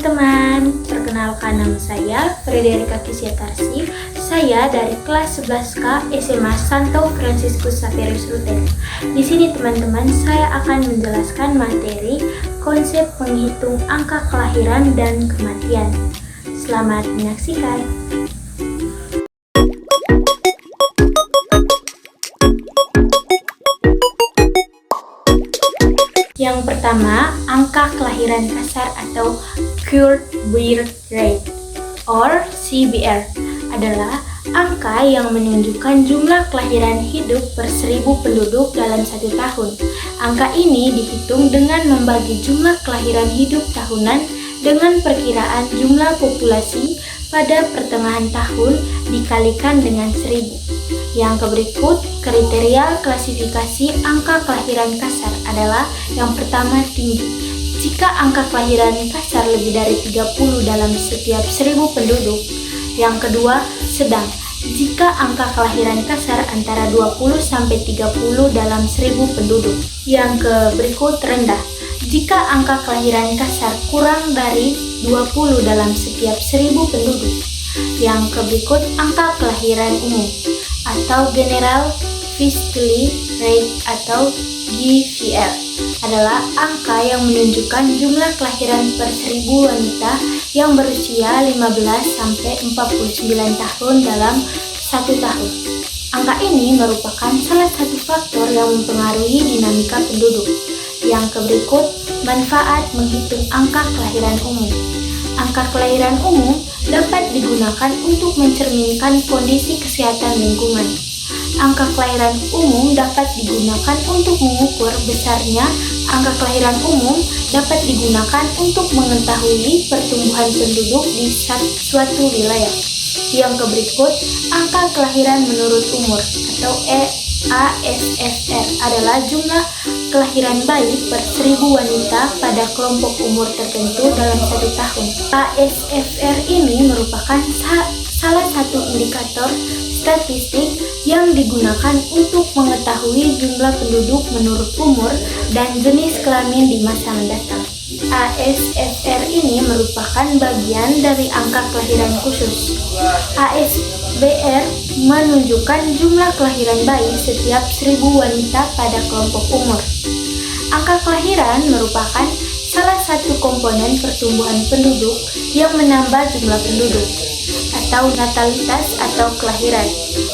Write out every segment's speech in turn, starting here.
teman-teman, perkenalkan nama saya Frederika Kisiatarsi. Saya dari kelas 11K SMA Santo Fransiskus Xaverius Ruteng. Di sini teman-teman, saya akan menjelaskan materi konsep menghitung angka kelahiran dan kematian. Selamat menyaksikan. Yang pertama, angka kelahiran kasar atau Current Birth Rate or CBR adalah angka yang menunjukkan jumlah kelahiran hidup per 1000 penduduk dalam 1 tahun. Angka ini dihitung dengan membagi jumlah kelahiran hidup tahunan dengan perkiraan jumlah populasi pada pertengahan tahun dikalikan dengan 1000. Yang berikut, kriteria klasifikasi angka kelahiran kasar adalah yang pertama, tinggi. Jika angka kelahiran kasar lebih dari 30 dalam setiap 1000 penduduk. Yang kedua, sedang. Jika angka kelahiran kasar antara 20 sampai 30 dalam 1000 penduduk. Yang berikut, rendah. Jika angka kelahiran kasar kurang dari 20 dalam setiap 1000 penduduk. Yang berikut, angka kelahiran umum atau General Fertility Rate atau GFR adalah angka yang menunjukkan jumlah kelahiran per 1000 wanita yang berusia 15 sampai 49 tahun dalam 1 tahun. Angka ini merupakan salah satu faktor yang mempengaruhi dinamika penduduk. Yang berikut, manfaat menghitung angka kelahiran umum. Angka kelahiran umum dapat digunakan untuk mencerminkan kondisi kesehatan lingkungan. Angka kelahiran umum dapat digunakan untuk mengukur besarnya. Angka kelahiran umum dapat digunakan untuk mengetahui pertumbuhan penduduk di suatu wilayah. Yang berikut, angka kelahiran menurut umur atau ASFR adalah jumlah kelahiran bayi per 1000 wanita pada kelompok umur tertentu dalam 1 tahun. ASFR ini merupakan salah satu indikator statistik yang digunakan untuk mengetahui jumlah penduduk menurut umur dan jenis kelamin di masa mendatang. ASFR ini merupakan bagian dari angka kelahiran khusus. ASBR menunjukkan jumlah kelahiran bayi setiap 1000 wanita pada kelompok umur. Angka kelahiran merupakan salah satu komponen pertumbuhan penduduk yang menambah jumlah penduduk, atau natalitas atau kelahiran,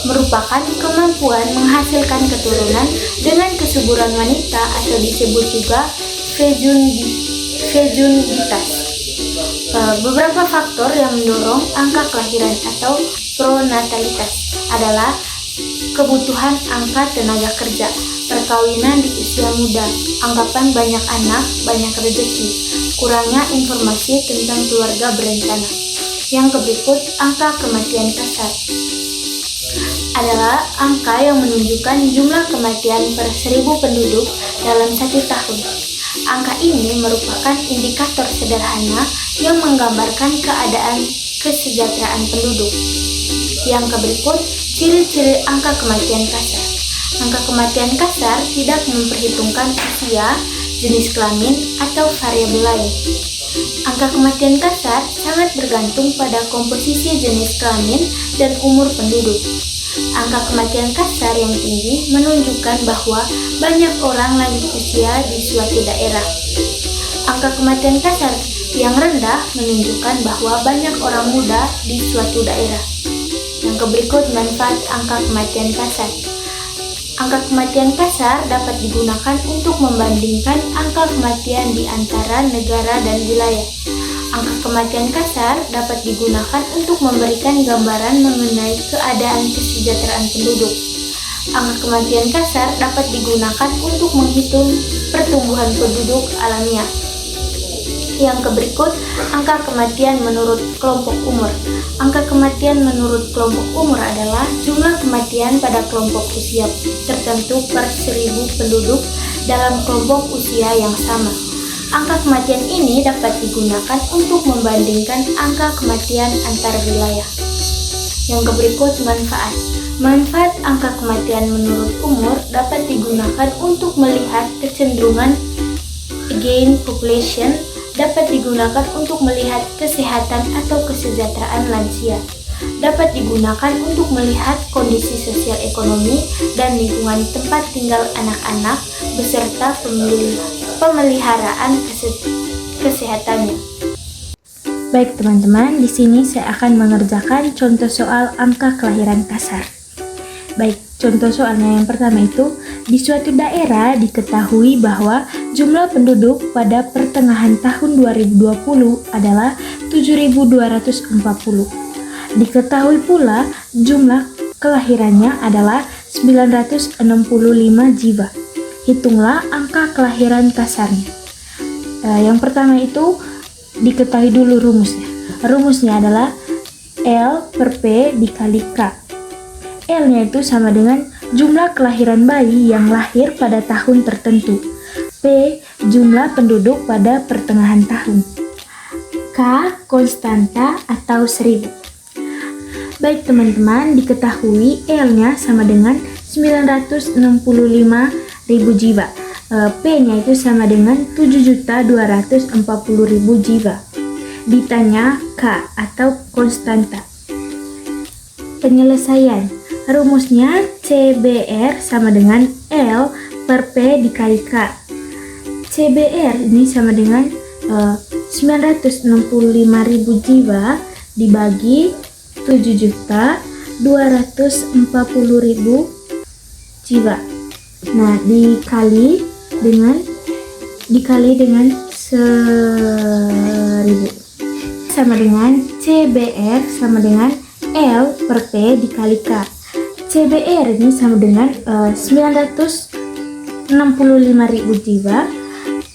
merupakan kemampuan menghasilkan keturunan dengan kesuburan wanita atau disebut juga fekunditas. Beberapa faktor yang mendorong angka kelahiran atau pronatalitas adalah kebutuhan angka tenaga kerja, perkawinan di usia muda, anggapan banyak anak, banyak rezeki, kurangnya informasi tentang keluarga berencana. Yang berikut, angka kematian kasar adalah angka yang menunjukkan jumlah kematian per 1000 penduduk dalam 1 tahun. Angka ini merupakan indikator sederhana yang menggambarkan keadaan kesejahteraan penduduk. Yang berikut, ciri-ciri angka kematian kasar. Angka kematian kasar tidak memperhitungkan usia, jenis kelamin, atau variabel lain. Angka kematian kasar sangat bergantung pada komposisi jenis kelamin dan umur penduduk. Angka kematian kasar yang tinggi menunjukkan bahwa banyak orang lanjut usia di suatu daerah. Angka kematian kasar yang rendah menunjukkan bahwa banyak orang muda di suatu daerah. Yang berikut, manfaat angka kematian kasar. Angka kematian kasar dapat digunakan untuk membandingkan angka kematian di antara negara dan wilayah. Angka kematian kasar dapat digunakan untuk memberikan gambaran mengenai keadaan kesejahteraan penduduk. Angka kematian kasar dapat digunakan untuk menghitung pertumbuhan penduduk alamiah. Yang berikut, angka kematian menurut kelompok umur. Angka kematian menurut kelompok umur adalah jumlah kematian pada kelompok usia tertentu per 1000 penduduk dalam kelompok usia yang sama. Angka kematian ini dapat digunakan untuk membandingkan angka kematian antar wilayah. Yang berikut, manfaat. Manfaat angka kematian menurut umur dapat digunakan untuk melihat kecenderungan gain population dapat digunakan untuk melihat kesehatan atau kesejahteraan lansia. Dapat digunakan untuk melihat kondisi sosial ekonomi dan lingkungan tempat tinggal anak-anak beserta pemeliharaan kesehatannya. Baik teman-teman, di sini saya akan mengerjakan contoh soal angka kelahiran kasar. Baik, contoh soalnya yang pertama itu, di suatu daerah diketahui bahwa jumlah penduduk pada pertengahan tahun 2020 adalah 7.240. Diketahui pula jumlah kelahirannya adalah 965 jiwa. Hitunglah angka kelahiran kasarnya. Yang pertama itu diketahui dulu rumusnya. Rumusnya adalah L per P dikali K. L-nya itu sama dengan jumlah kelahiran bayi yang lahir pada tahun tertentu. P jumlah penduduk pada pertengahan tahun. K konstanta atau 1000. Baik teman-teman, diketahui L-nya sama dengan 965.000 jiwa. P-nya itu sama dengan 7.240.000 jiwa. Ditanya K atau konstanta. Penyelesaian. Rumusnya CBR sama dengan L per P dikali K. CBR ini sama dengan 965.000 jiwa dibagi 7.240.000 jiwa. Nah, dikali dengan 1000 sama dengan CBR sama dengan L per P dikali K. CBR ini sama dengan 965.000 jiwa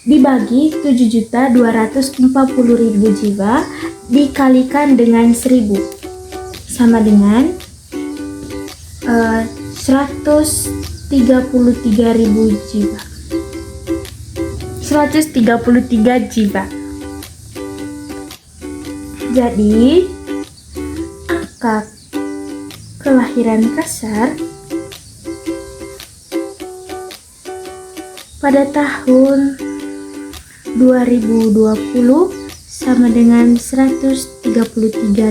dibagi 7.240.000 jiwa dikalikan dengan 1000 sama dengan 133.000 jiwa. 133 jiwa. Jadi angka kelahiran kasar pada tahun 2020 sama dengan 133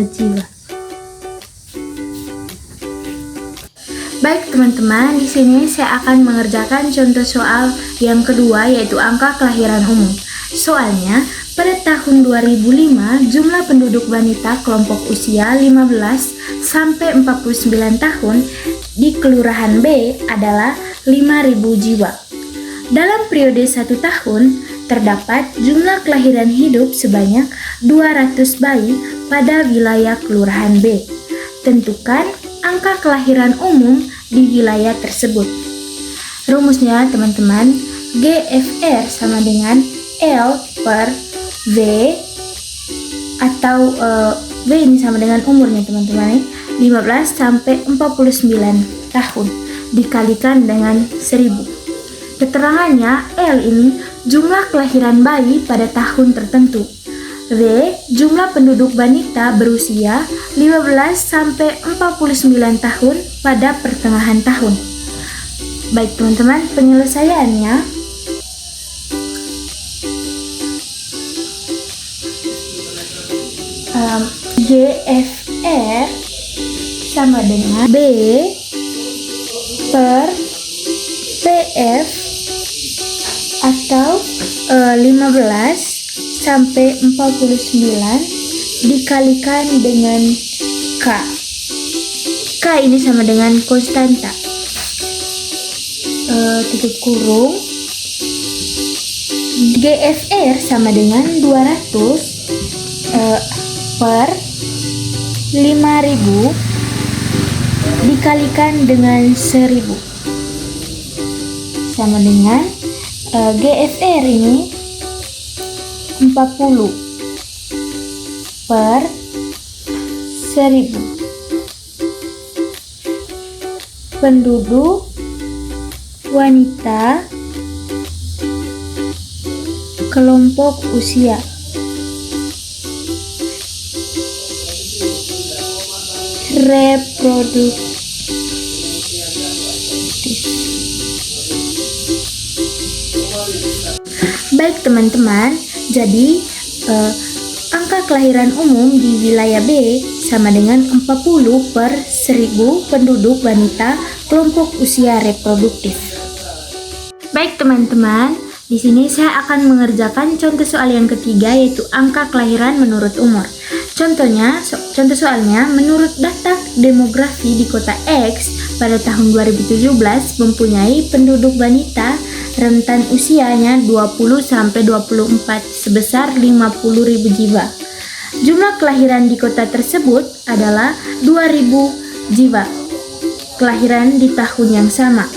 jiwa. Baik teman-teman, di sini saya akan mengerjakan contoh soal yang kedua, yaitu angka kelahiran umum. Soalnya, pada tahun 2005 jumlah penduduk wanita kelompok usia 15 sampai 49 tahun di Kelurahan B adalah 5.000 jiwa. Dalam periode 1 tahun, terdapat jumlah kelahiran hidup sebanyak 200 bayi pada wilayah Kelurahan B. Tentukan angka kelahiran umum di wilayah tersebut. Rumusnya teman-teman, GFR sama dengan L per V atau V ini sama dengan umurnya teman-teman, 15 sampai 49 tahun dikalikan dengan 1000. Keterangannya, L ini jumlah kelahiran bayi pada tahun tertentu. W jumlah penduduk wanita berusia 15 sampai 49 tahun pada pertengahan tahun. Baik teman-teman, penyelesaiannya GFR sama dengan B per PF atau 15 sampai 49 dikalikan dengan K. K ini sama dengan konstanta. Tutup kurung. GFR sama dengan 200 per 5.000 dikalikan dengan 1000 sama dengan GFR ini 40 per 1000. Penduduk wanita kelompok usia reproduktif. Baik teman-teman, jadi Angka kelahiran umum di wilayah B sama dengan 40 per 1000 penduduk wanita kelompok usia reproduktif. Baik teman-teman, di sini saya akan mengerjakan contoh soal yang ketiga, yaitu angka kelahiran menurut umur. Contoh soalnya, menurut data demografi di kota X pada tahun 2017 mempunyai penduduk wanita rentan usianya 20-24 sebesar 50.000 jiwa. Jumlah kelahiran di kota tersebut adalah 2.000 jiwa kelahiran di tahun yang sama.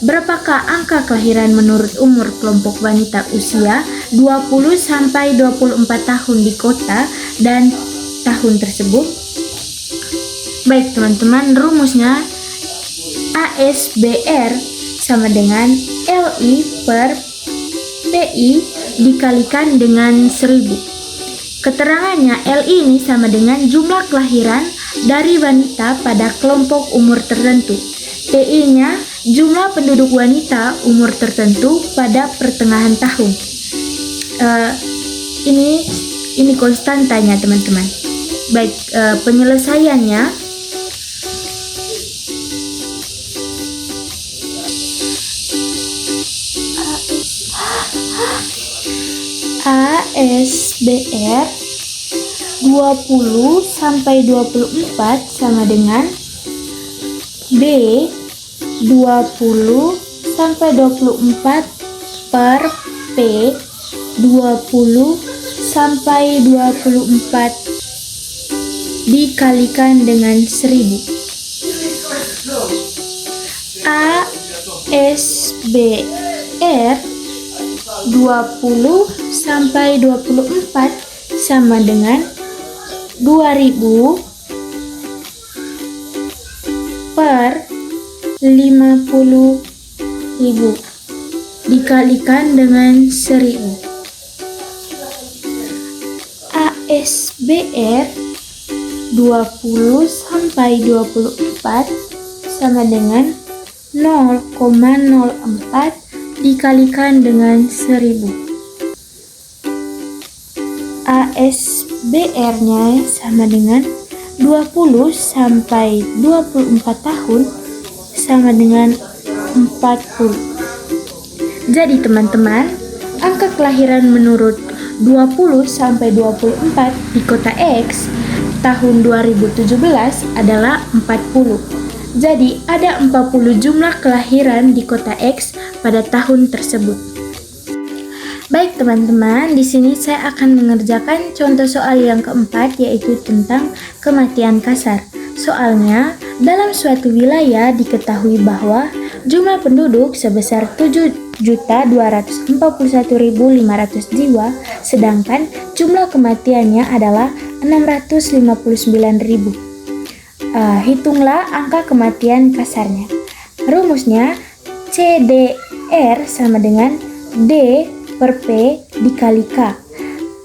Berapakah angka kelahiran menurut umur kelompok wanita usia 20-24 tahun di kota dan tahun tersebut? Baik teman-teman, rumusnya ASBR sama dengan LI per PI dikalikan dengan 1000. Keterangannya, LI ini sama dengan jumlah kelahiran dari wanita pada kelompok umur tertentu. PI-nya jumlah penduduk wanita umur tertentu pada pertengahan tahun. Ini konstantanya teman-teman. Baik, penyelesaiannya ASBR 20-24 sama dengan B 20-24 per P 20-24 dikalikan dengan 1000. ASBR 20-24 sama dengan 2000 per 50.000 dikalikan dengan 1000. ASBR 20-24 sama dengan 0,04 dikalikan dengan 1000. ASBR-nya sama dengan 20-24 tahun sama dengan 40. Jadi teman-teman, angka kelahiran menurut 20-24 di kota X tahun 2017 adalah 40. Jadi ada 40 jumlah kelahiran di kota X pada tahun tersebut. Baik teman-teman, di sini saya akan mengerjakan contoh soal yang keempat, yaitu tentang kematian kasar. Soalnya, dalam suatu wilayah diketahui bahwa jumlah penduduk sebesar 7.241.500 jiwa, sedangkan jumlah kematiannya adalah 659.000. Hitunglah angka kematian kasarnya. Rumusnya CDR sama dengan D per P dikali K.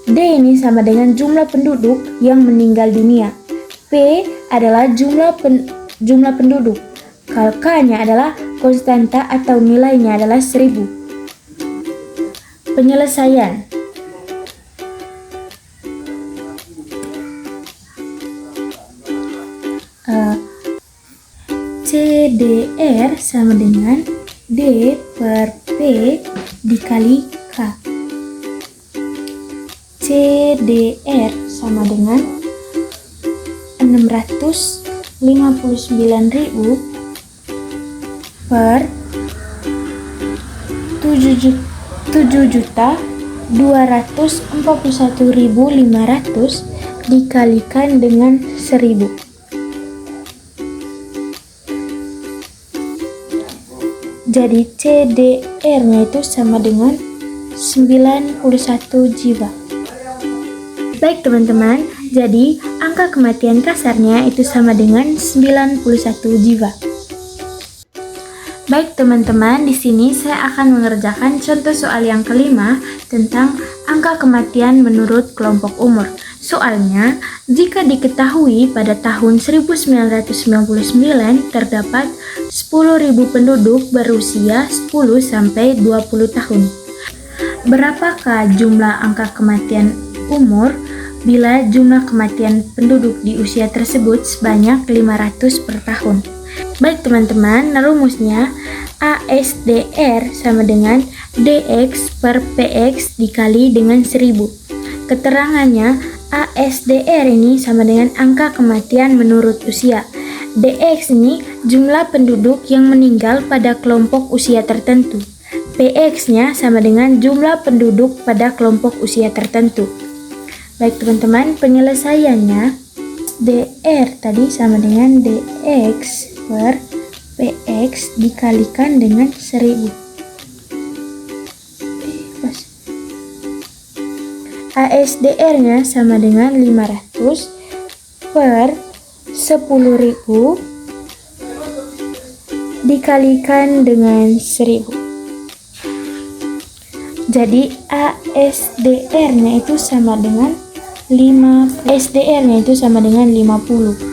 D ini sama dengan jumlah penduduk yang meninggal dunia. P adalah jumlah penduduk. K-nya adalah konstanta atau nilainya adalah 1000. Penyelesaian. CDR sama dengan D per P dikali K. CDR sama dengan 659.000 per 7.241.500 dikalikan dengan 1000. Jadi CDR-nya itu sama dengan 91 jiwa. Baik teman-teman, jadi angka kematian kasarnya itu sama dengan 91 jiwa. Baik teman-teman, di sini saya akan mengerjakan contoh soal yang kelima tentang angka kematian menurut kelompok umur. Soalnya, jika diketahui pada tahun 1999 terdapat 10.000 penduduk berusia 10-20 tahun. Berapakah jumlah angka kematian umur bila jumlah kematian penduduk di usia tersebut sebanyak 500 per tahun. Baik teman-teman, rumusnya ASDR sama dengan DX per PX dikali dengan 1000. Keterangannya, ASDR ini sama dengan angka kematian menurut usia. DX ini jumlah penduduk yang meninggal pada kelompok usia tertentu. PX-nya sama dengan jumlah penduduk pada kelompok usia tertentu. Baik teman-teman, penyelesaiannya DR tadi sama dengan DX per PX dikalikan dengan 1000. ASDR-nya sama dengan 500 per 10.000 dikalikan dengan 1000. Jadi ASDR-nya itu sama dengan 50.